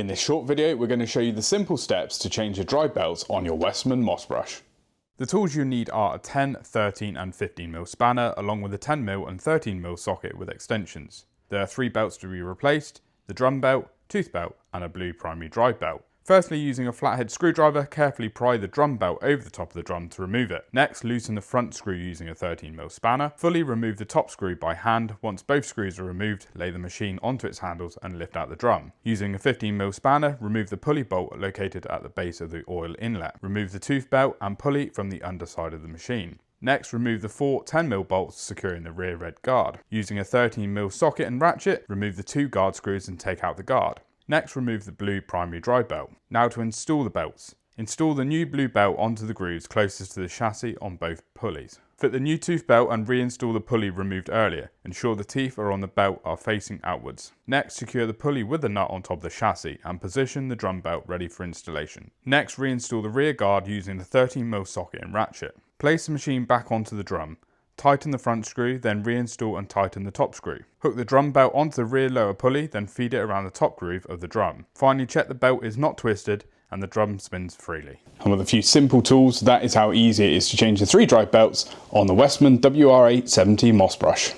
In this short video, we're going to show you the simple steps to change your drive belts on your Westermann Moss Brush. The tools you need are a 10, 13 and 15mm spanner along with a 10mm and 13mm socket with extensions. There are 3 belts to be replaced: the drum belt, tooth belt and a blue primary drive belt. Firstly, using a flathead screwdriver, carefully pry the drum belt over the top of the drum to remove it. Next, loosen the front screw using a 13mm spanner. Fully remove the top screw by hand. Once both screws are removed, lay the machine onto its handles and lift out the drum. Using a 15mm spanner, remove the pulley bolt located at the base of the oil inlet. Remove the tooth belt and pulley from the underside of the machine. Next, remove the 4 10mm bolts securing the rear red guard. Using a 13mm socket and ratchet, remove the 2 guard screws and take out the guard. Next, remove the blue primary drive belt. Now to install the belts. Install the new blue belt onto the grooves closest to the chassis on both pulleys. Fit the new tooth belt and reinstall the pulley removed earlier. Ensure the teeth are on the belt are facing outwards. Next, secure the pulley with the nut on top of the chassis and position the drum belt ready for installation. Next, reinstall the rear guard using the 13mm socket and ratchet. Place the machine back onto the drum. Tighten the front screw, then reinstall and tighten the top screw. Hook the drum belt onto the rear lower pulley, then feed it around the top groove of the drum. Finally, check the belt is not twisted and the drum spins freely. And with a few simple tools, that is how easy it is to change the 3 drive belts on the Westermann WR870 Moss Brush.